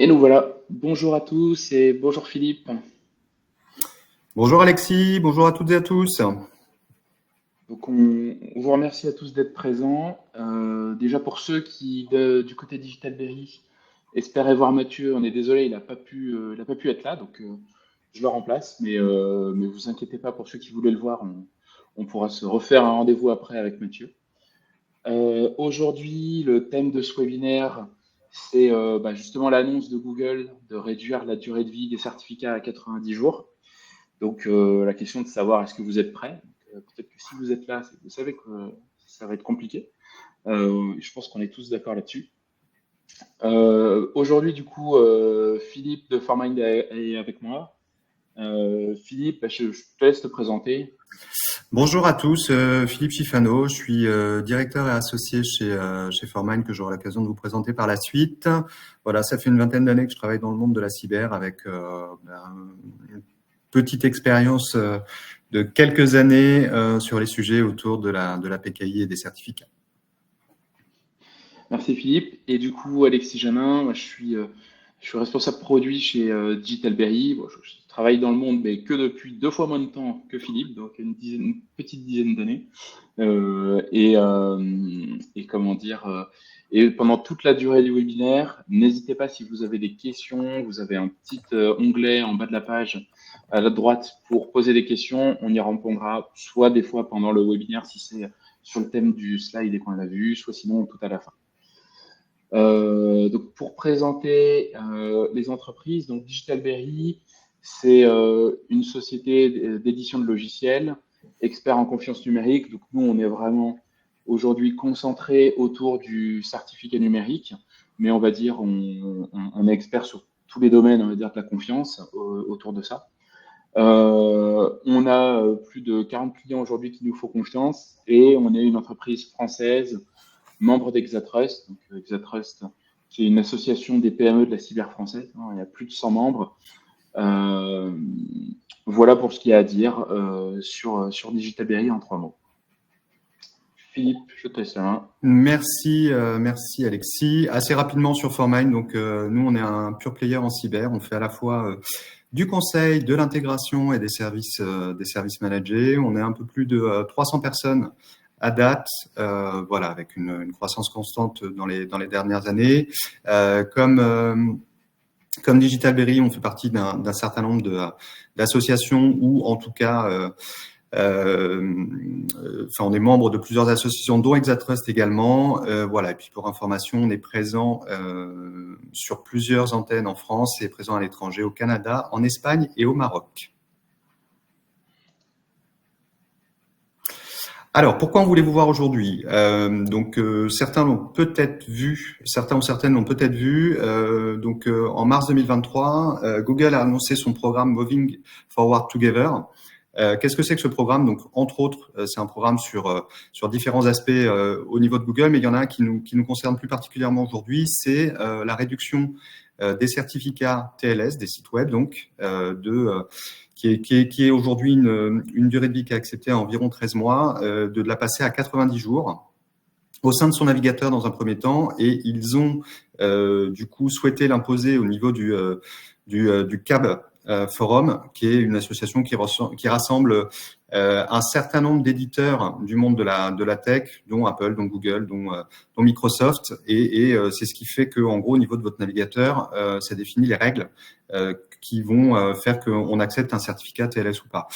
Et nous voilà. Bonjour à tous et bonjour Philippe. Bonjour Alexis, bonjour à toutes et à tous. Donc on vous remercie à tous d'être présents. Déjà pour ceux qui du côté Digitalberry espéraient voir Mathieu, on est désolé, il a pas pu être là, donc je le remplace. Mais vous inquiétez pas pour ceux qui voulaient le voir, on pourra se refaire un rendez-vous après avec Mathieu. Aujourd'hui, le thème de ce webinaire, c'est justement l'annonce de Google de réduire la durée de vie des certificats à 90 jours. Donc, la question de savoir est-ce que vous êtes prêt. Peut-être que si vous êtes là, c'est que vous savez que ça va être compliqué. Je pense qu'on est tous d'accord là-dessus. Aujourd'hui, du coup, Philippe de Formind est avec moi. Philippe, je te laisse te présenter. Bonjour à tous, Philippe Chifano, je suis directeur et associé chez Formine que j'aurai l'occasion de vous présenter par la suite. Voilà, ça fait une vingtaine d'années que je travaille dans le monde de la cyber avec une petite expérience de quelques années sur les sujets autour de la PKI et des certificats. Merci Philippe. Et du coup, Alexis Janin, moi, je suis responsable produit chez Digitalberry. Bon, je travaille dans le monde, mais que depuis 2 fois moins de temps que Philippe, donc une petite dizaine d'années. Et comment dire, et pendant toute la durée du webinaire, n'hésitez pas si vous avez des questions, vous avez un petit onglet en bas de la page à la droite pour poser des questions. On y répondra soit des fois pendant le webinaire si c'est sur le thème du slide et qu'on l'a vu, soit sinon tout à la fin. Donc pour présenter les entreprises, donc Digitalberry, c'est une société d'édition de logiciels, expert en confiance numérique. Donc nous, on est vraiment aujourd'hui concentré autour du certificat numérique, mais on va dire on est expert sur tous les domaines, on va dire de la confiance autour de ça. On a plus de 40 clients aujourd'hui qui nous font confiance et on est une entreprise française membre d'Exatrust. Donc, Exatrust, qui est une association des PME de la cyber française. Il y a plus de 100 membres. Voilà pour ce qu'il y a à dire sur Digitalberry en 3 mots. Philippe, je te laisse la main. Merci Alexis. Assez rapidement sur Formine, donc nous on est un pure player en cyber, on fait à la fois du conseil, de l'intégration et des services managés. On est un peu plus de 300 personnes à date, voilà, avec une croissance constante dans les dernières années. Comme Digitalberry, on fait partie d'un certain nombre d'associations ou en tout cas on est membre de plusieurs associations, dont Exatrust également. Voilà. Et puis pour information, on est présent sur plusieurs antennes en France et présent à l'étranger, au Canada, en Espagne et au Maroc. Alors, pourquoi on voulait vous voir aujourd'hui ? Certains l'ont peut-être vu, certains ou certaines l'ont peut-être vu. En mars 2023, Google a annoncé son programme Moving Forward Together. Qu'est-ce que c'est que ce programme ? Donc, entre autres, c'est un programme sur différents aspects au niveau de Google, mais il y en a un qui nous concerne plus particulièrement aujourd'hui, c'est la réduction des certificats TLS, des sites web, donc qui est aujourd'hui une durée de vie qui est acceptée à environ 13 mois, de la passer à 90 jours au sein de son navigateur dans un premier temps, et ils ont du coup souhaité l'imposer au niveau du CAB Forum, qui est une association qui rassemble un certain nombre d'éditeurs du monde de la tech, dont Apple, dont Google, dont Microsoft, et c'est ce qui fait que, en gros, au niveau de votre navigateur, ça définit les règles qui vont faire qu'on accepte un certificat TLS ou pas.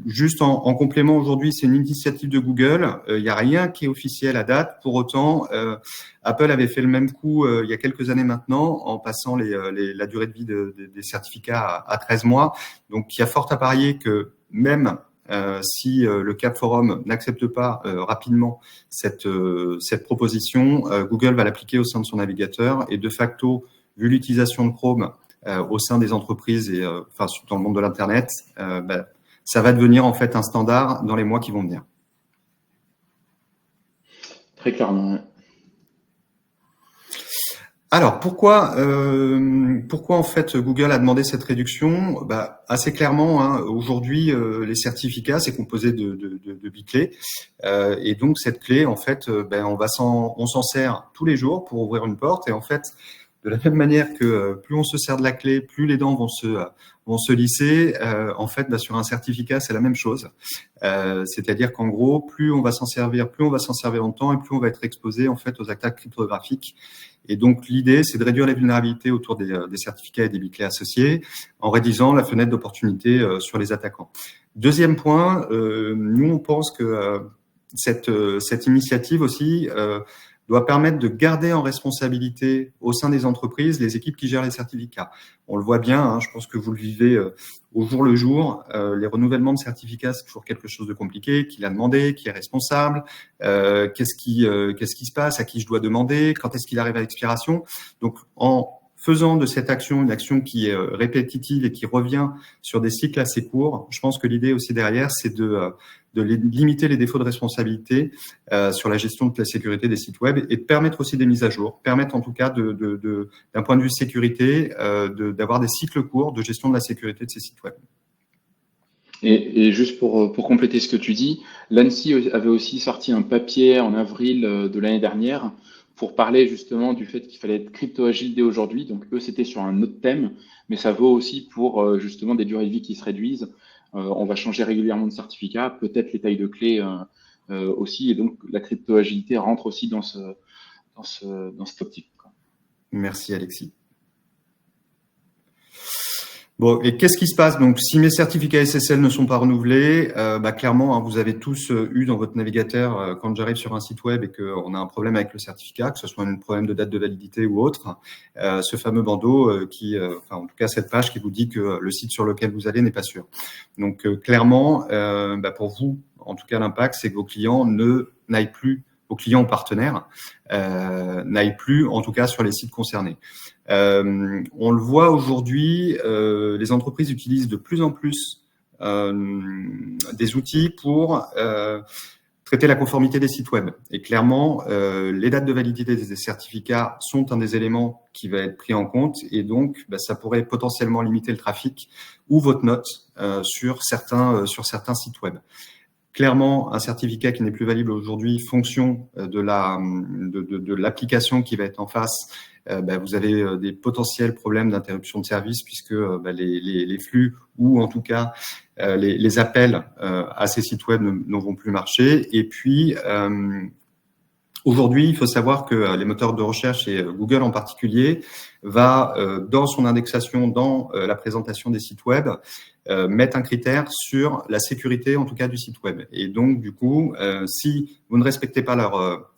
Juste en complément, aujourd'hui, c'est une initiative de Google. Il n'y a rien qui est officiel à date. Pour autant, Apple avait fait le même coup il y a quelques années maintenant, en passant la durée de vie des certificats à 13 mois. Donc, il y a fort à parier que même si le CAB Forum n'accepte pas rapidement cette proposition, Google va l'appliquer au sein de son navigateur, et de facto, vu l'utilisation de Chrome au sein des entreprises et dans le monde de l'Internet, ça va devenir en fait un standard dans les mois qui vont venir. Très clairement. Alors pourquoi en fait Google a demandé cette réduction ? Assez clairement, hein, aujourd'hui les certificats, c'est composé de 8 clés, et donc cette clé en fait on s'en sert tous les jours pour ouvrir une porte, et en fait De la même manière que plus on se sert de la clé, plus les dents vont se lisser. En fait, sur un certificat, c'est la même chose. C'est-à-dire qu'en gros, plus on va s'en servir longtemps et plus on va être exposé en fait aux attaques cryptographiques. Et donc l'idée, c'est de réduire les vulnérabilités autour des certificats et des bits clés associés en réduisant la fenêtre d'opportunité sur les attaquants. Deuxième point, nous on pense que cette initiative aussi doit permettre de garder en responsabilité au sein des entreprises les équipes qui gèrent les certificats. On le voit bien, hein, je pense que vous le vivez au jour le jour. Les renouvellements de certificats, c'est toujours quelque chose de compliqué. Qui l'a demandé, qui est responsable, qu'est-ce qui se passe, à qui je dois demander, quand est-ce qu'il arrive à l'expiration. Donc, en faisant de cette action une action qui est répétitive et qui revient sur des cycles assez courts, je pense que l'idée aussi derrière, c'est de limiter les défauts de responsabilité sur la gestion de la sécurité des sites web et de permettre aussi des mises à jour, permettre en tout cas d'un point de vue sécurité d'avoir des cycles courts de gestion de la sécurité de ces sites web. Et juste pour compléter ce que tu dis, l'ANSSI avait aussi sorti un papier en avril de l'année dernière pour parler justement du fait qu'il fallait être crypto-agile dès aujourd'hui. Donc eux, c'était sur un autre thème, mais ça vaut aussi pour justement des durées de vie qui se réduisent. On va changer régulièrement de certificat, peut-être les tailles de clés aussi, et donc la crypto-agilité rentre aussi dans cette optique, quoi. Merci Alexis. Bon, et qu'est-ce qui se passe? Donc, si mes certificats SSL ne sont pas renouvelés, clairement, hein, vous avez tous eu dans votre navigateur, quand j'arrive sur un site web et qu'on a un problème avec le certificat, que ce soit un problème de date de validité ou autre, ce fameux bandeau en tout cas cette page qui vous dit que le site sur lequel vous allez n'est pas sûr. Donc, clairement, pour vous, en tout cas, l'impact, c'est que vos clients n'aillent plus, vos clients ou partenaires n'aillent plus, en tout cas, sur les sites concernés. On le voit aujourd'hui, les entreprises utilisent de plus en plus des outils pour traiter la conformité des sites web. Et clairement, les dates de validité des certificats sont un des éléments qui va être pris en compte. Et donc, ça pourrait potentiellement limiter le trafic ou votre note sur certains sites web. Clairement, un certificat qui n'est plus valide aujourd'hui, fonction de l'application qui va être en face, vous avez des potentiels problèmes d'interruption de service puisque les flux ou en tout cas les appels à ces sites web ne vont plus marcher. Et puis, aujourd'hui, il faut savoir que les moteurs de recherche et Google en particulier va, dans son indexation, dans la présentation des sites web, mettre un critère sur la sécurité, en tout cas, du site web. Et donc, du coup, si vous ne respectez pas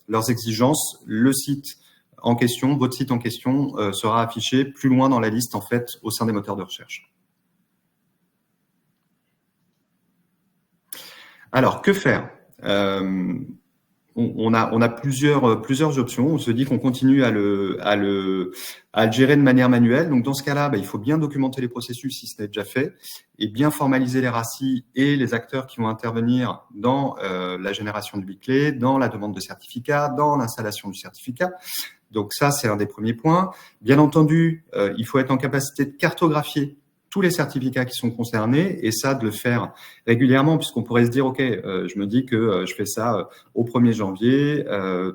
leurs exigences, le site en question, votre site en question, sera affiché plus loin dans la liste, en fait, au sein des moteurs de recherche. Alors, que faire? On a plusieurs options. On se dit qu'on continue à le gérer de manière manuelle. Donc, dans ce cas-là, il faut bien documenter les processus si ce n'est déjà fait et bien formaliser les RACI et les acteurs qui vont intervenir dans la génération du bit-clé, dans la demande de certificat, dans l'installation du certificat. Donc, ça, c'est un des premiers points. Bien entendu, il faut être en capacité de cartographier tous les certificats qui sont concernés et ça, de le faire régulièrement puisqu'on pourrait se dire, OK, je me dis que je fais ça au 1er janvier,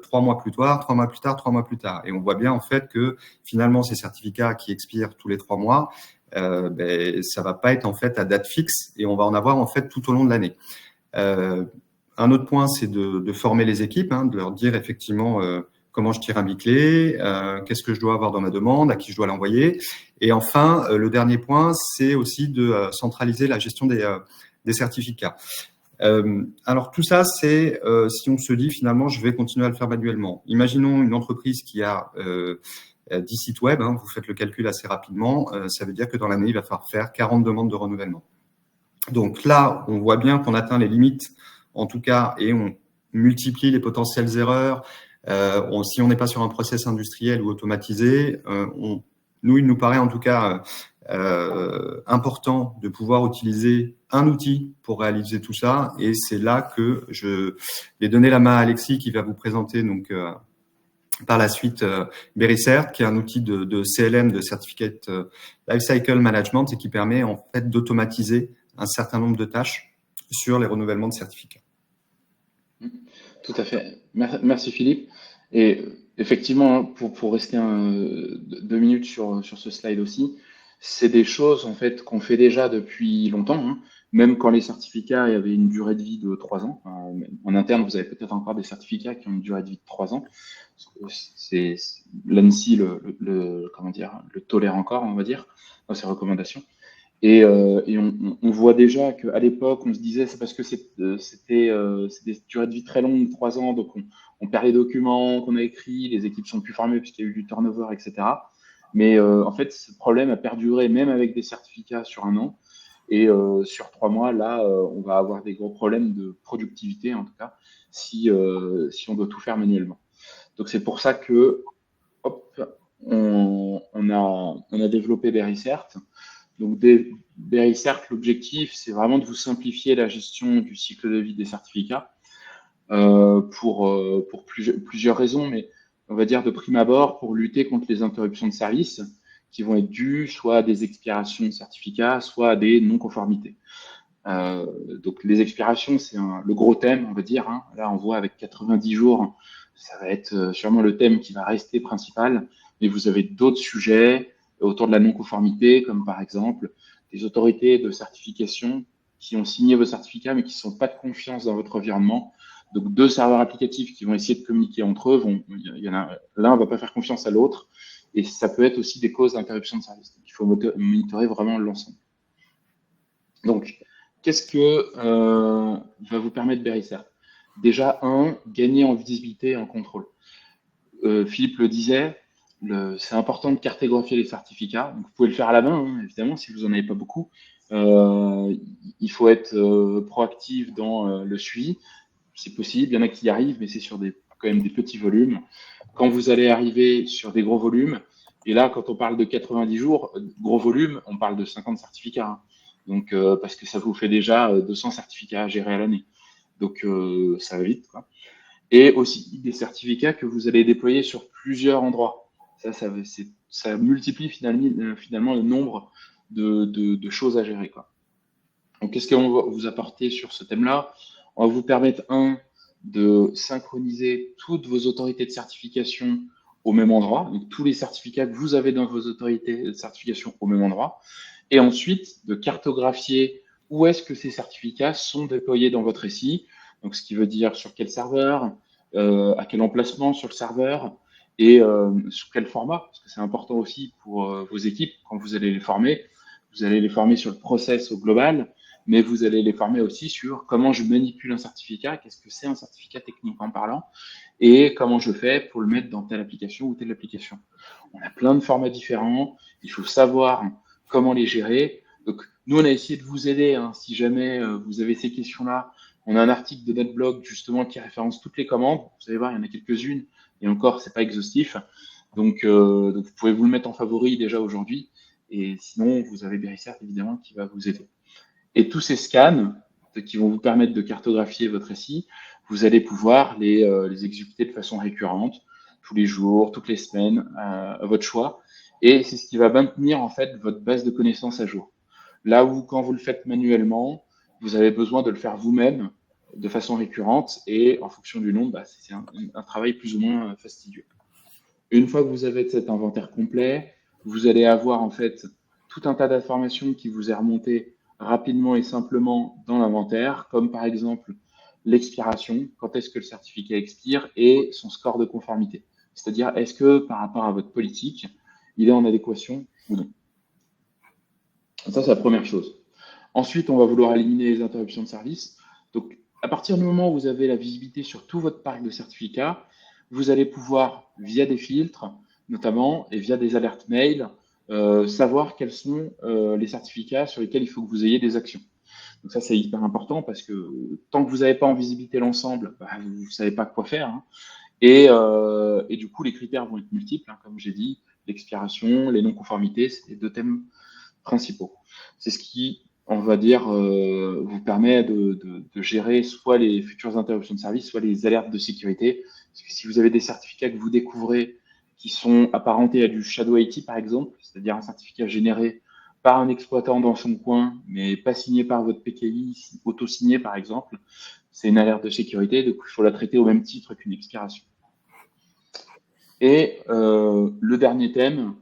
3 mois plus tard, 3 mois plus tard, 3 mois plus tard. Et on voit bien en fait que finalement, ces certificats qui expirent tous les 3 mois, ça va pas être en fait à date fixe et on va en avoir en fait tout au long de l'année. Un autre point, c'est de former les équipes, de leur dire effectivement comment je tire un bit-clé, qu'est-ce que je dois avoir dans ma demande, à qui je dois l'envoyer. Et enfin, le dernier point, c'est aussi de centraliser la gestion des certificats. Alors tout ça, c'est si on se dit finalement, je vais continuer à le faire manuellement. Imaginons une entreprise qui a 10 sites web, vous faites le calcul assez rapidement, ça veut dire que dans l'année, il va falloir faire 40 demandes de renouvellement. Donc là, on voit bien qu'on atteint les limites, en tout cas, et on multiplie les potentielles erreurs. Si on n'est pas sur un process industriel ou automatisé, il nous paraît en tout cas important de pouvoir utiliser un outil pour réaliser tout ça. Et c'est là que je vais donner la main à Alexis qui va vous présenter donc par la suite Berrycert, qui est un outil de CLM, de Certificate Lifecycle Management, et qui permet en fait d'automatiser un certain nombre de tâches sur les renouvellements de certificats. Tout à fait. Merci Philippe. Et effectivement, pour rester 2 minutes sur ce slide aussi, c'est des choses en fait qu'on fait déjà depuis longtemps, hein. Même quand les certificats avaient une durée de vie de 3 ans. En interne, vous avez peut-être encore des certificats qui ont une durée de vie de 3 ans. L'ANSSI comment dire, le tolère encore, on va dire, dans ses recommandations. Et on voit déjà qu'à l'époque, on se disait c'est parce que c'est des durées de vie très longues, 3 ans, donc on perd les documents qu'on a écrits, les équipes sont plus formées puisqu'il y a eu du turnover, etc. Mais en fait, ce problème a perduré même avec des certificats sur 1 an. Et sur 3 mois, là, on va avoir des gros problèmes de productivité, en tout cas, si on doit tout faire manuellement. Donc c'est pour ça que, hop, on a développé Berrycert. Donc, Berrycert, l'objectif, c'est vraiment de vous simplifier la gestion du cycle de vie des certificats pour plusieurs raisons, mais on va dire de prime abord pour lutter contre les interruptions de service qui vont être dues soit à des expirations de certificats, soit à des non-conformités. Donc, les expirations, c'est le gros thème, on va dire, hein. Là, on voit avec 90 jours, ça va être sûrement le thème qui va rester principal, mais vous avez d'autres sujets autour de la non-conformité, comme par exemple des autorités de certification qui ont signé vos certificats, mais qui ne sont pas de confiance dans votre environnement. Donc, deux serveurs applicatifs qui vont essayer de communiquer entre eux, l'un ne va pas faire confiance à l'autre, et ça peut être aussi des causes d'interruption de service. Donc, il faut monitorer vraiment l'ensemble. Donc, qu'est-ce que va vous permettre Berrycert? Déjà, gagner en visibilité et en contrôle. Philippe le disait, c'est important de cartographier les certificats. Donc, vous pouvez le faire à la main, hein, évidemment, si vous n'en avez pas beaucoup. Il faut être proactif dans le suivi. C'est possible, il y en a qui y arrivent, mais c'est sur quand même des petits volumes. Quand vous allez arriver sur des gros volumes, et là, quand on parle de 90 jours, gros volume, on parle de 50 certificats, hein. Donc, parce que ça vous fait déjà 200 certificats à gérer à l'année. Donc, ça va vite, quoi. Et aussi des certificats que vous allez déployer sur plusieurs endroits. Ça multiplie finalement le nombre de choses à gérer, quoi. Donc, qu'est-ce qu'on va vous apporter sur ce thème-là? On va vous permettre, de synchroniser toutes vos autorités de certification au même endroit, donc tous les certificats que vous avez dans vos autorités de certification au même endroit, et ensuite de cartographier où est-ce que ces certificats sont déployés dans votre SI, donc ce qui veut dire sur quel serveur, à quel emplacement sur le serveur, et sur quel format, parce que c'est important aussi pour vos équipes, quand vous allez les former sur le process au global, mais vous allez les former aussi sur comment je manipule un certificat, qu'est-ce que c'est un certificat techniquement parlant, et comment je fais pour le mettre dans telle application ou telle application. On a plein de formats différents, il faut savoir comment les gérer. Donc, nous, on a essayé de vous aider, hein, si jamais vous avez ces questions-là. On a un article de notre blog, justement, qui référence toutes les commandes. Vous allez voir, il y en a quelques-unes, et encore, c'est pas exhaustif. Donc, vous pouvez vous le mettre en favori déjà aujourd'hui. Et sinon, vous avez Berrycert, évidemment, qui va vous aider. Et tous ces scans qui vont vous permettre de cartographier votre SI, vous allez pouvoir les exécuter de façon récurrente, tous les jours, toutes les semaines, à votre choix. Et c'est ce qui va maintenir en fait votre base de connaissances à jour. Là où quand vous le faites manuellement, vous avez besoin de le faire vous-même de façon récurrente et en fonction du nombre, c'est un travail plus ou moins fastidieux. Une fois que vous avez cet inventaire complet, vous allez avoir en fait tout un tas d'informations qui vous est remonté rapidement et simplement dans l'inventaire, comme par exemple l'expiration, quand est-ce que le certificat expire et son score de conformité. C'est-à-dire, est-ce que par rapport à votre politique, il est en adéquation ou non. Ça, c'est la première chose. Ensuite, on va vouloir éliminer les interruptions de service. Donc, à partir du moment où vous avez la visibilité sur tout votre parc de certificats, vous allez pouvoir, via des filtres notamment, et via des alertes mail, savoir quels sont les certificats sur lesquels il faut que vous ayez des actions. Donc ça, c'est hyper important parce que tant que vous n'avez pas en visibilité l'ensemble, vous ne savez pas quoi faire, hein. Et du coup, les critères vont être multiples, hein, comme j'ai dit, l'expiration, les non-conformités, c'est les deux thèmes principaux. C'est ce qui, on va dire, vous permet de gérer soit les futures interruptions de service, soit les alertes de sécurité. Parce que si vous avez des certificats que vous découvrez qui sont apparentés à du Shadow IT, par exemple, c'est-à-dire un certificat généré par un exploitant dans son coin, mais pas signé par votre PKI, auto-signé par exemple, c'est une alerte de sécurité, donc il faut la traiter au même titre qu'une expiration. Et le dernier thème,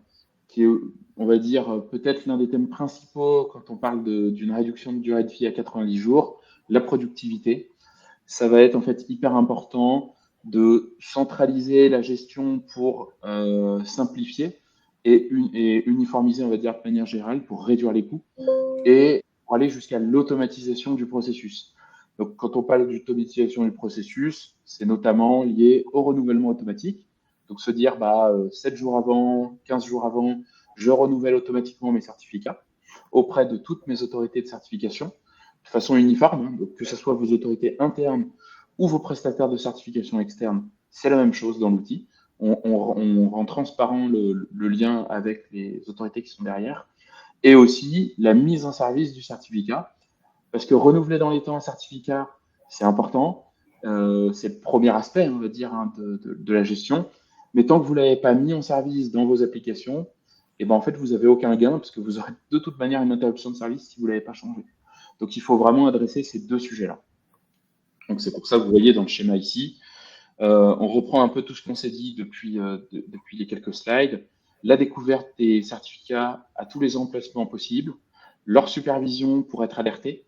qui est, on va dire, peut-être l'un des thèmes principaux quand on parle d'une réduction de durée de vie à 90 jours, la productivité. Ça va être en fait hyper important de centraliser la gestion pour simplifier et uniformiser, on va dire, de manière générale, pour réduire les coûts et pour aller jusqu'à l'automatisation du processus. Donc, quand on parle d'automatisation du processus, c'est notamment lié au renouvellement automatique. Donc, se dire, 7 jours avant, 15 jours avant, je renouvelle automatiquement mes certificats auprès de toutes mes autorités de certification de façon uniforme, hein, donc que ce soit vos autorités internes ou vos prestataires de certification externes, c'est la même chose dans l'outil. On rend transparent le lien avec les autorités qui sont derrière et aussi la mise en service du certificat. Parce que renouveler dans les temps un certificat, c'est important. C'est le premier aspect, on va dire, hein, de la gestion. Mais tant que vous ne l'avez pas mis en service dans vos applications, et ben en fait, vous n'avez aucun gain parce que vous aurez de toute manière une interruption de service si vous ne l'avez pas changé. Donc, il faut vraiment adresser ces deux sujets-là. Donc, c'est pour ça que vous voyez dans le schéma ici, on reprend un peu tout ce qu'on s'est dit depuis les quelques slides. La découverte des certificats à tous les emplacements possibles, leur supervision pour être alerté,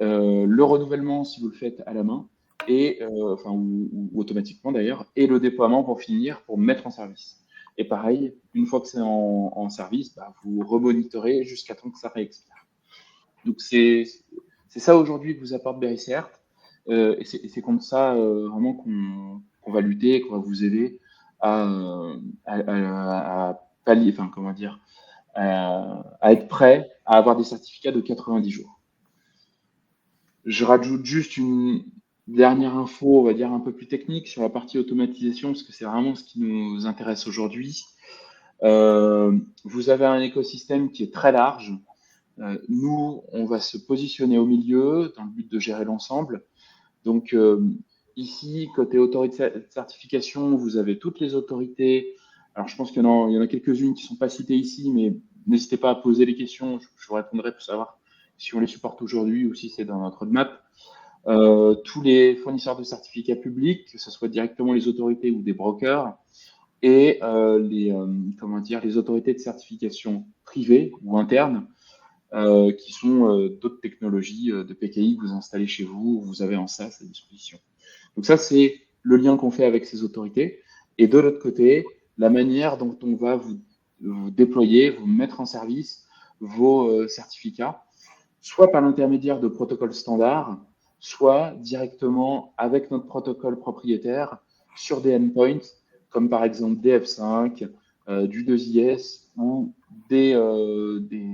le renouvellement si vous le faites à la main, et, ou automatiquement d'ailleurs, et le déploiement pour finir, pour mettre en service. Et pareil, une fois que c'est en service, vous remonitorez jusqu'à temps que ça réexpire. Donc c'est ça aujourd'hui que vous apporte Berrycert. Et c'est comme ça vraiment qu'on va lutter, qu'on va vous aider à pallier, enfin comment dire, à être prêt à avoir des certificats de 90 jours. Je rajoute juste une dernière info, on va dire un peu plus technique sur la partie automatisation, parce que c'est vraiment ce qui nous intéresse aujourd'hui. Vous avez un écosystème qui est très large. Nous, on va se positionner au milieu dans le but de gérer l'ensemble. Donc, ici, côté autorité de certification, vous avez toutes les autorités. Alors, je pense qu'il y en a quelques-unes qui ne sont pas citées ici, mais n'hésitez pas à poser les questions. Je vous répondrai pour savoir si on les supporte aujourd'hui ou si c'est dans notre roadmap. Tous les fournisseurs de certificats publics, que ce soit directement les autorités ou des brokers, et les autorités de certification privées ou internes, qui sont d'autres technologies de PKI que vous installez chez vous, vous avez en SaaS à disposition. Donc ça, c'est le lien qu'on fait avec ces autorités. Et de l'autre côté, la manière dont on va vous déployer, vous mettre en service vos certificats, soit par l'intermédiaire de protocoles standards, soit directement avec notre protocole propriétaire sur des endpoints, comme par exemple DF5, du 2IS ou des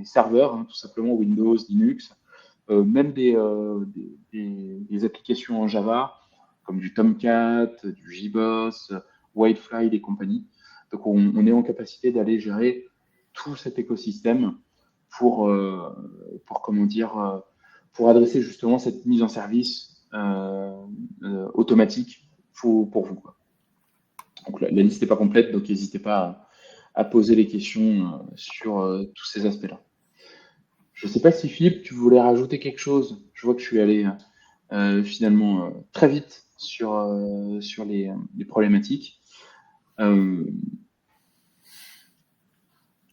serveurs, hein, tout simplement Windows, Linux, même des applications en Java, comme du Tomcat, du JBoss, Whitefly et compagnie. Donc, on est en capacité d'aller gérer tout cet écosystème pour pour adresser justement cette mise en service automatique pour vous, quoi. Donc, la liste n'est pas complète, donc n'hésitez pas à poser les questions sur tous ces aspects-là. Je ne sais pas si Philippe, tu voulais rajouter quelque chose. Je vois que je suis allé finalement très vite sur les problématiques.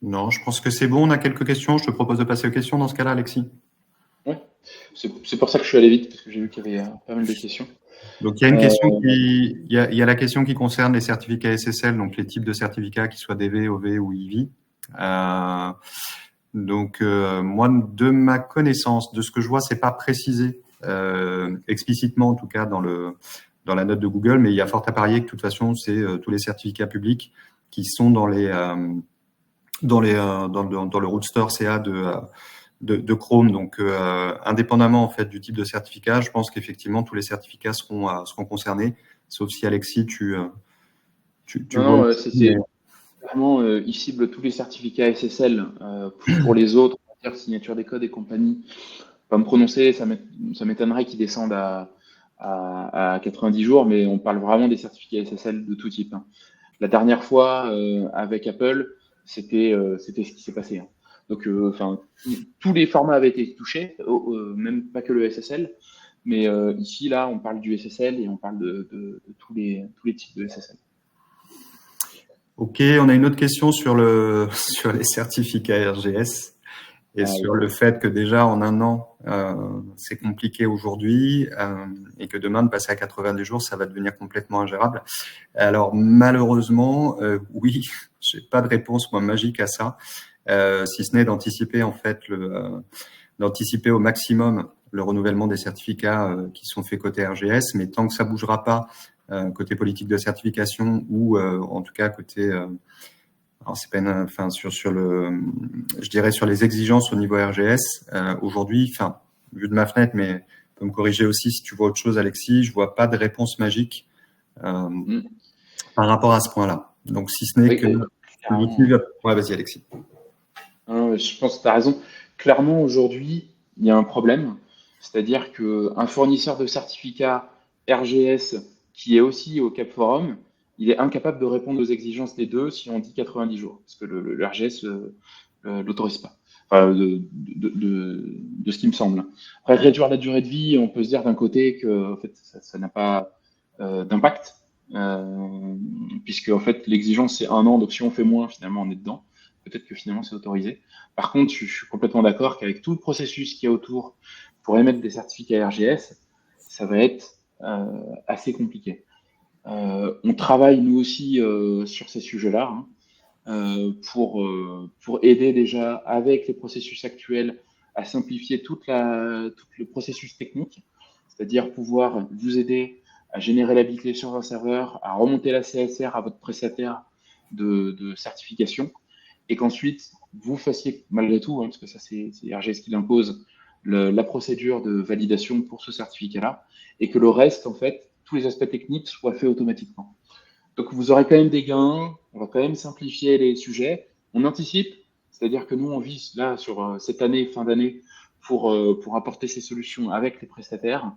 Non, je pense que c'est bon. On a quelques questions. Je te propose de passer aux questions dans ce cas-là, Alexis. Oui, c'est pour ça que je suis allé vite, parce que j'ai vu qu'il y avait pas mal de questions. Donc, il y a une question il y a la question qui concerne les certificats SSL, donc les types de certificats, qu'ils soient DV, OV ou IV. Moi, de ma connaissance, de ce que je vois, c'est pas précisé explicitement, en tout cas dans la note de Google, mais il y a fort à parier que de toute façon, c'est tous les certificats publics qui sont dans le root store CA de Chrome. Donc, indépendamment en fait du type de certificat, je pense qu'effectivement tous les certificats seront concernés, sauf si Alexis, tu Non, vois. c'est vraiment, ils ciblent tous les certificats SSL. Pour les autres, on va dire signature des codes et compagnie, pas me prononcer, ça m'étonnerait qu'ils descendent à 90 jours, mais on parle vraiment des certificats SSL de tout type, hein. La dernière fois, avec Apple, c'était ce qui s'est passé, hein. Donc, tous les formats avaient été touchés, même pas que le SSL, mais ici, là, on parle du SSL et on parle de tous les types de SSL. Ok, on a une autre question sur sur les certificats RGS et sur le fait que déjà en un an, c'est compliqué aujourd'hui et que demain de passer à 90 jours, ça va devenir complètement ingérable. Alors malheureusement, oui, j'ai pas de réponse moi magique à ça, si ce n'est d'anticiper en fait d'anticiper au maximum le renouvellement des certificats qui sont faits côté RGS, mais tant que ça bougera pas côté politique de certification ou en tout cas côté alors c'est pas enfin sur le je dirais sur les exigences au niveau RGS aujourd'hui, enfin vu de ma fenêtre, mais tu peux me corriger aussi si tu vois autre chose, Alexis, je vois pas de réponse magique par rapport à ce point-là. Donc si ce n'est que l'outil ouais, vas-y Alexis. Je pense que tu as raison. Clairement, aujourd'hui, il y a un problème. C'est-à-dire qu'un fournisseur de certificats RGS qui est aussi au Cap Forum, il est incapable de répondre aux exigences des deux si on dit 90 jours. Parce que le RGS l'autorise pas. Enfin, de ce qui me semble. Après, réduire la durée de vie, on peut se dire d'un côté que en fait, ça n'a pas d'impact. Puisque en fait, l'exigence, c'est un an. Donc, si on fait moins, finalement, on est dedans. Peut-être que finalement c'est autorisé. Par contre, je suis complètement d'accord qu'avec tout le processus qu'il y a autour pour émettre des certificats RGS, ça va être assez compliqué. On travaille nous aussi sur ces sujets-là pour aider déjà avec les processus actuels à simplifier tout le processus technique, c'est-à-dire pouvoir vous aider à générer la big sur un serveur, à remonter la CSR à votre prestataire de certification, et qu'ensuite vous fassiez malgré tout, parce que ça c'est RGS qui l'impose, la procédure de validation pour ce certificat-là, et que le reste, en fait, tous les aspects techniques soient faits automatiquement. Donc vous aurez quand même des gains, on va quand même simplifier les sujets, on anticipe, c'est-à-dire que nous on vise là sur cette année, fin d'année, pour apporter ces solutions avec les prestataires.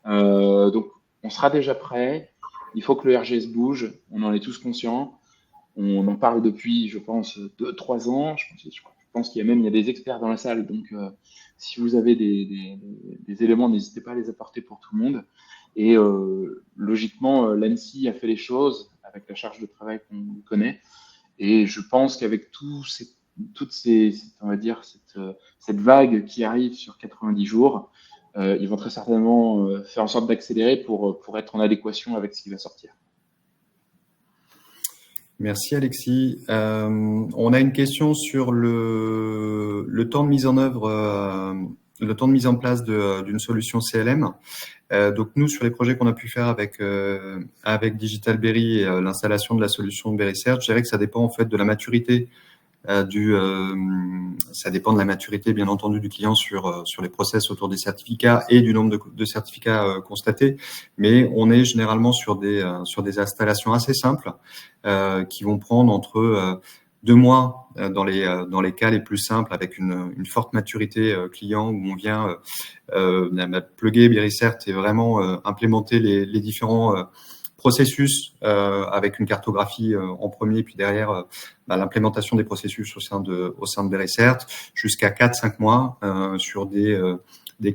Donc on sera déjà prêt, il faut que le RGS bouge, on en est tous conscients. On en parle depuis, je pense, 2-3 ans. Je pense qu'il y a des experts dans la salle. Donc, si vous avez des éléments, n'hésitez pas à les apporter pour tout le monde. Et logiquement, l'ANSSI a fait les choses avec la charge de travail qu'on connaît. Et je pense qu'avec on va dire, cette vague qui arrive sur 90 jours, ils vont très certainement faire en sorte d'accélérer pour être en adéquation avec ce qui va sortir. Merci Alexis. On a une question sur le temps de mise en œuvre, le temps de mise en place d'une solution CLM. Donc nous, sur les projets qu'on a pu faire avec Digitalberry et l'installation de la solution BerryCert, je dirais que ça dépend en fait de la maturité ça dépend de la maturité, bien entendu, du client sur les process autour des certificats et du nombre de certificats constatés. Mais on est généralement sur des installations assez simples qui vont prendre entre 2 mois dans les cas les plus simples avec une forte maturité client où on vient plugger BerryCert et vraiment implémenter les différents processus avec une cartographie en premier, puis derrière l'implémentation des processus au sein de BerryCert, jusqu'à 4-5 mois sur des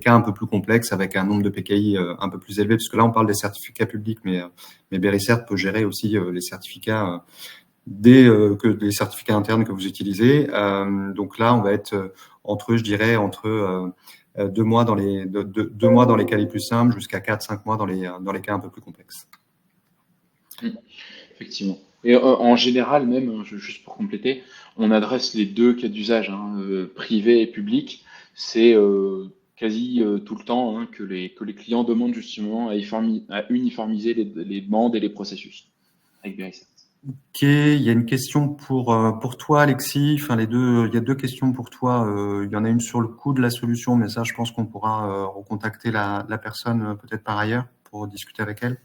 cas un peu plus complexes avec un nombre de PKI un peu plus élevé, parce que là on parle des certificats publics, mais BerryCert peut gérer aussi les certificats que les certificats internes que vous utilisez. Donc là on va être entre 2 mois dans les 2 mois dans les cas les plus simples jusqu'à 4-5 mois dans les cas un peu plus complexes. Effectivement. Et en général, même, juste pour compléter, on adresse les deux cas d'usage, privé et public. C'est quasi tout le temps que les clients demandent justement à uniformiser les demandes et les processus avec BerryCert. Ok, il y a une question pour toi, Alexis. Enfin, il y a 2 questions pour toi. Il y en a une sur le coût de la solution, mais ça, je pense qu'on pourra recontacter la personne peut-être par ailleurs pour discuter avec elle.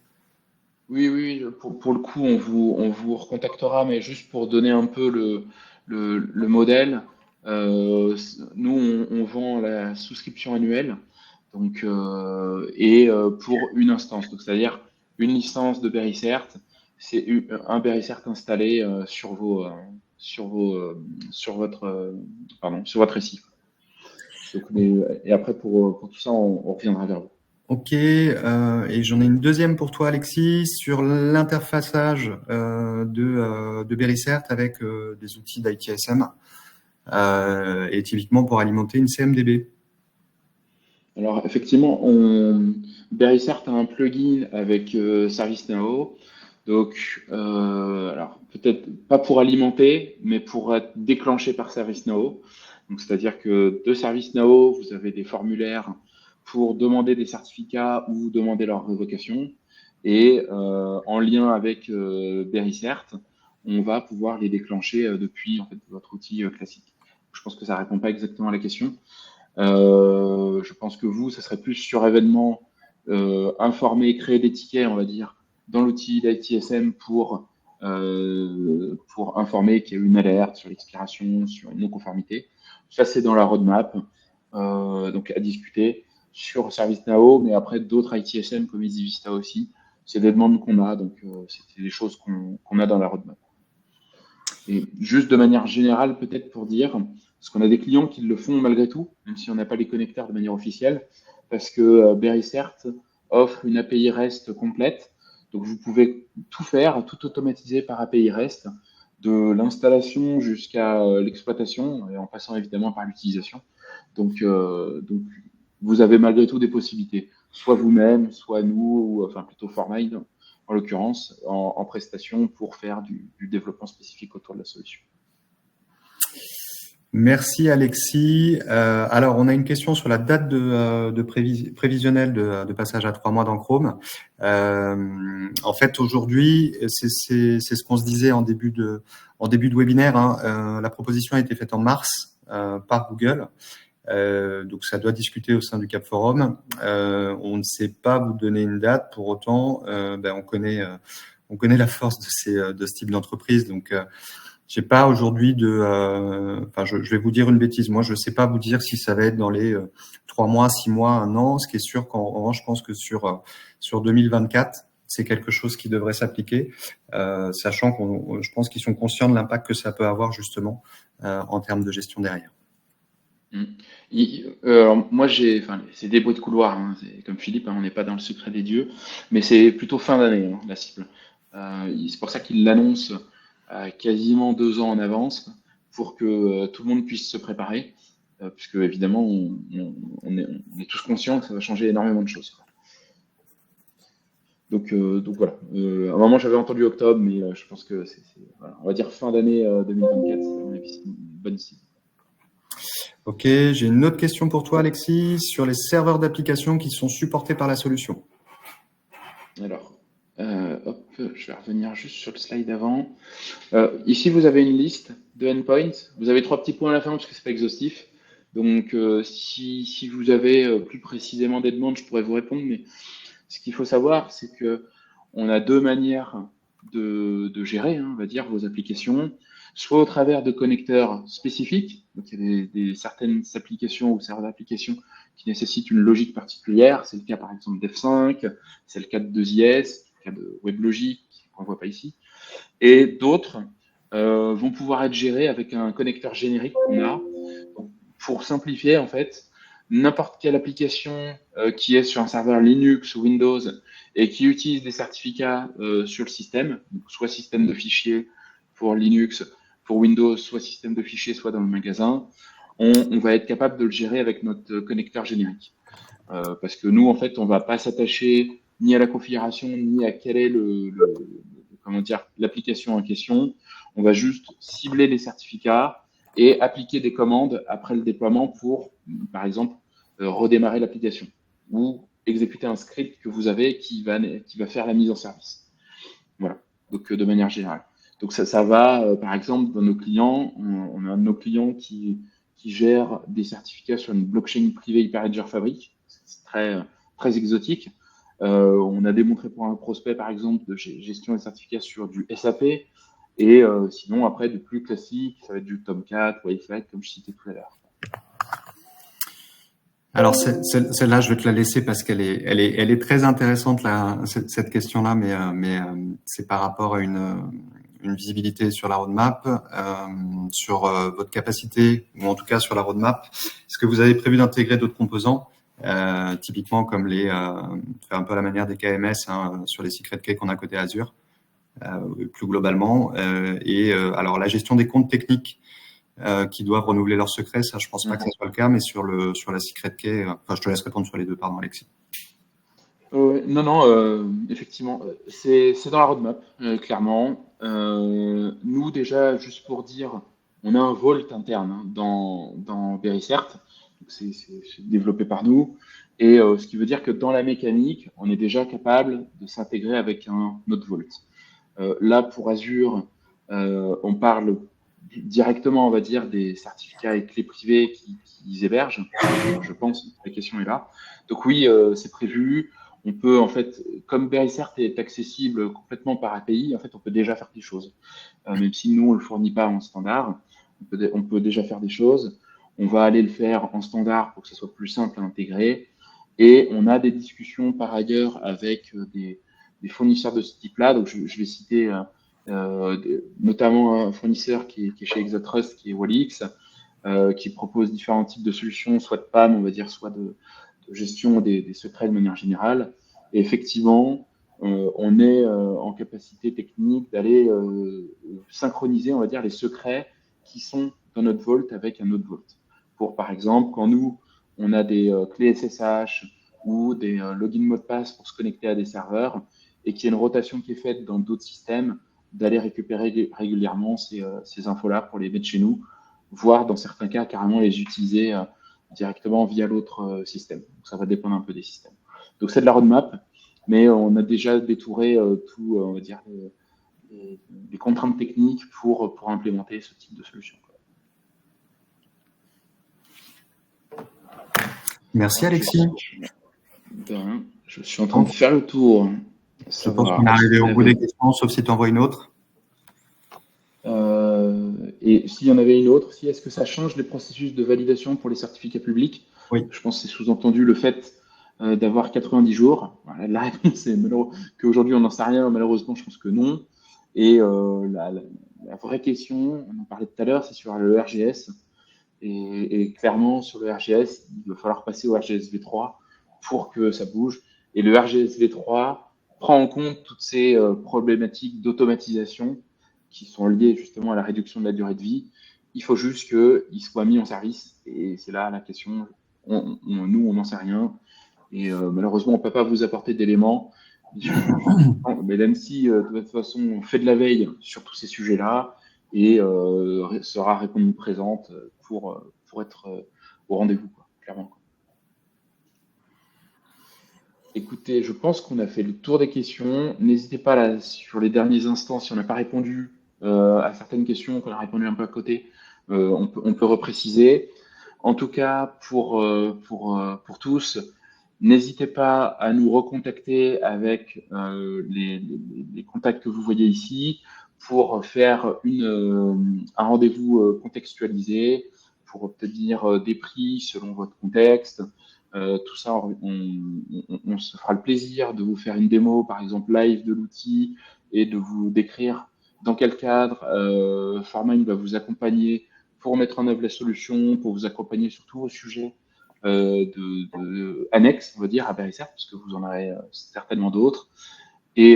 Oui, pour le coup, on vous recontactera, mais juste pour donner un peu le modèle, nous, on vend la souscription annuelle, donc, pour une instance, donc c'est-à-dire une licence de BerryCert, c'est un BerryCert installé sur votre récif. Donc, et après, pour tout ça, on reviendra vers vous. Ok, et j'en ai une deuxième pour toi, Alexis, sur l'interfaçage de Bericert avec des outils d'ITSM et typiquement pour alimenter une CMDB. Alors effectivement, Bericert a un plugin avec ServiceNow. Donc, alors peut-être pas pour alimenter, mais pour être déclenché par ServiceNow. Donc, c'est-à-dire que de ServiceNow, vous avez des formulaires pour demander des certificats ou demander leur révocation. Et en lien avec Bericert, on va pouvoir les déclencher depuis en fait, votre outil classique. Je pense que ça répond pas exactement à la question. Je pense que vous, ça serait plus sur événement, informer, créer des tickets, on va dire, dans l'outil d'ITSM pour informer qu'il y a eu une alerte sur l'expiration, sur une non-conformité. Ça, c'est dans la roadmap, donc à discuter sur ServiceNow, mais après d'autres ITSM comme EasyVista aussi. C'est des demandes qu'on a, donc c'est des choses qu'on a dans la roadmap. Et juste de manière générale, peut-être pour dire, parce qu'on a des clients qui le font malgré tout, même si on n'a pas les connecteurs de manière officielle, parce que Bericert offre une API REST complète. Donc vous pouvez tout faire, tout automatiser par API REST, de l'installation jusqu'à l'exploitation, et en passant évidemment par l'utilisation. Donc vous avez malgré tout des possibilités, soit vous-même, soit nous, ou enfin plutôt Formine, en l'occurrence, en prestation pour faire du développement spécifique autour de la solution. Merci Alexis. Alors, on a une question sur la date de prévisionnelle de passage à 3 mois dans Chrome. En fait, aujourd'hui, c'est ce qu'on se disait en début de webinaire. Hein. La proposition a été faite en mars par Google. Donc, ça doit discuter au sein du Cap Forum. On ne sait pas vous donner une date. Pour autant, on connaît la force de ce type d'entreprise. Donc, j'ai pas aujourd'hui je vais vous dire une bêtise. Moi, je sais pas vous dire si ça va être dans les 3 mois, 6 mois, 1 an. Ce qui est sûr qu'en revanche, je pense que sur 2024, c'est quelque chose qui devrait s'appliquer, sachant je pense qu'ils sont conscients de l'impact que ça peut avoir justement en termes de gestion derrière. Moi, c'est des bruits de couloir, hein, comme Philippe, hein, on n'est pas dans le secret des dieux, mais c'est plutôt fin d'année, hein, la cible. C'est pour ça qu'il l'annonce quasiment 2 ans en avance pour que tout le monde puisse se préparer, puisque évidemment, on est tous conscients que ça va changer énormément de choses, quoi. Donc voilà. À un moment, j'avais entendu octobre, mais je pense que voilà, on va dire fin d'année 2024, à mon avis, c'est une bonne cible. Ok, j'ai une autre question pour toi, Alexis, sur les serveurs d'application qui sont supportés par la solution. Alors, hop, je vais revenir juste sur le slide avant. Ici, vous avez une liste de endpoints. Vous avez 3 petits points à la fin parce que c'est pas exhaustif. Donc, si vous avez plus précisément des demandes, je pourrais vous répondre. Mais ce qu'il faut savoir, c'est que on a 2 manières de gérer, hein, on va dire, vos applications, soit au travers de connecteurs spécifiques. Donc, il y a certaines applications ou serveurs d'applications qui nécessitent une logique particulière. C'est le cas, par exemple, d'F5, c'est le cas de 2IS, c'est le cas de WebLogic, qu'on ne voit pas ici. Et d'autres vont pouvoir être gérés avec un connecteur générique qu'on a. Donc, pour simplifier, en fait, n'importe quelle application qui est sur un serveur Linux ou Windows et qui utilise des certificats sur le système, donc soit système de fichiers pour Linux, pour Windows, soit système de fichiers, soit dans le magasin, on va être capable de le gérer avec notre connecteur générique. Parce que nous, en fait, on ne va pas s'attacher ni à la configuration, ni à quel est l'application en question. On va juste cibler les certificats et appliquer des commandes après le déploiement pour, par exemple, redémarrer l'application ou exécuter un script que vous avez qui va faire la mise en service. Voilà, donc de manière générale. Donc ça va, par exemple, dans nos clients, on a un de nos clients qui gère des certificats sur une blockchain privée Hyperledger Fabric. C'est très exotique. On a démontré pour un prospect, par exemple, de gestion des certificats sur du SAP. Et sinon, après, du plus classique, ça va être du Tomcat, Waveflag, comme je citais tout à l'heure. Alors celle-là, je vais te la laisser parce qu'elle est très intéressante là, cette question-là, mais c'est par rapport à une visibilité sur la roadmap, sur votre capacité ou en tout cas sur la roadmap. Est-ce que vous avez prévu d'intégrer d'autres composants typiquement comme faire un peu à la manière des KMS sur les secret keys qu'on a côté Azure, plus globalement. Alors la gestion des comptes techniques qui doivent renouveler leurs secrets, ça je pense pas que ça soit le cas, mais sur la secret key, je te laisse répondre sur les deux, pardon Alexis. Non, effectivement, c'est dans la roadmap, clairement. Nous, déjà, juste pour dire, on a un Vault interne dans Verisert, c'est développé par nous, et ce qui veut dire que dans la mécanique, on est déjà capable de s'intégrer avec un autre Vault. Là, pour Azure, on parle directement, on va dire, des certificats et clés privées qu'ils hébergent. Je pense que la question est là. Donc oui, c'est prévu. On peut, en fait, comme Verisert est accessible complètement par API, en fait, on peut déjà faire des choses. Même si nous, on ne le fournit pas en standard, on peut déjà faire des choses. On va aller le faire en standard pour que ce soit plus simple à intégrer. Et on a des discussions par ailleurs avec des fournisseurs de ce type-là. Donc, je vais citer notamment un fournisseur qui est chez Exatrust, qui est Wallix, qui propose différents types de solutions, soit de PAM, on va dire, soit de gestion des secrets de manière générale. Et effectivement, on est en capacité technique d'aller synchroniser, on va dire, les secrets qui sont dans notre Vault avec un autre Vault. Pour, par exemple, quand nous, on a des clés SSH ou des login mot de passe pour se connecter à des serveurs et qu'il y a une rotation qui est faite dans d'autres systèmes, d'aller récupérer régulièrement ces infos-là pour les mettre chez nous, voire dans certains cas carrément les utiliser directement via l'autre système. Donc, ça va dépendre un peu des systèmes. Donc, c'est de la roadmap, mais on a déjà détouré tout, on va dire, les contraintes techniques pour implémenter ce type de solution. Merci Alexis. Je suis en train de faire le tour. Je pense qu'on est arrivé au bout des questions, sauf si tu envoies une autre. Et s'il y en avait une autre, est-ce que ça change les processus de validation pour les certificats publics? Oui. Je pense que c'est sous-entendu le fait d'avoir 90 jours. Voilà, la réponse est qu'aujourd'hui on n'en sait rien. Malheureusement, je pense que non. Et la vraie question, on en parlait tout à l'heure, c'est sur le RGS. Et clairement, sur le RGS, il va falloir passer au RGS V3 pour que ça bouge. Et le RGS V3 prend en compte toutes ces problématiques d'automatisation qui sont liées justement à la réduction de la durée de vie. Il faut juste qu'il soit mis en service. Et c'est là la question. Nous, on n'en sait rien. Et malheureusement, on ne peut pas vous apporter d'éléments. Mais l'ANSSI, de toute façon, fait de la veille sur tous ces sujets-là et sera répondue présente pour être au rendez-vous, clairement. Écoutez, je pense qu'on a fait le tour des questions. N'hésitez pas là, sur les derniers instants, si on n'a pas répondu à certaines questions, qu'on a répondu un peu à côté, on peut repréciser. En tout cas, pour tous, n'hésitez pas à nous recontacter avec les contacts que vous voyez ici pour faire un rendez-vous contextualisé, pour obtenir des prix selon votre contexte. Tout ça, on se fera le plaisir de vous faire une démo, par exemple live de l'outil, et de vous décrire dans quel cadre Formine va vous accompagner pour mettre en œuvre la solution, pour vous accompagner sur tous vos sujets annexes, on va dire, à Verisert, parce que vous en aurez certainement d'autres. Et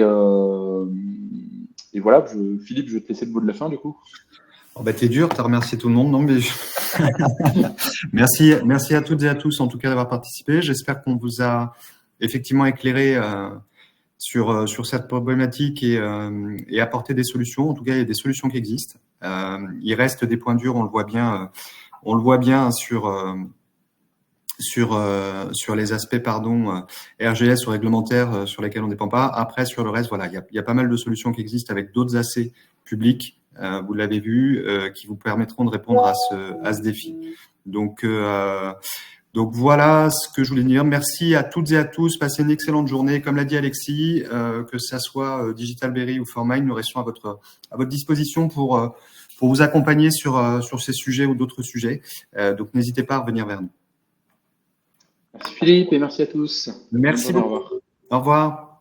voilà, Philippe, je vais te laisser le mot de la fin, du coup. Oh bah t'es dur, t'as remercié tout le monde, non mais merci à toutes et à tous en tout cas d'avoir participé. J'espère qu'on vous a effectivement éclairé sur cette problématique et apporté des solutions. En tout cas, il y a des solutions qui existent. Il reste des points durs, on le voit bien sur les aspects RGS ou réglementaires sur lesquels on ne dépend pas. Après, sur le reste, voilà, il y a pas mal de solutions qui existent avec d'autres AC publics. Vous l'avez vu, qui vous permettront de répondre à ce défi. Donc voilà ce que je voulais dire. Merci à toutes et à tous. Passez une excellente journée. Comme l'a dit Alexis, que ça soit Digitalberry ou Formine, nous restons à votre disposition pour vous accompagner sur ces sujets ou d'autres sujets. Donc n'hésitez pas à revenir vers nous. Merci Philippe et merci à tous. Merci beaucoup. Au revoir.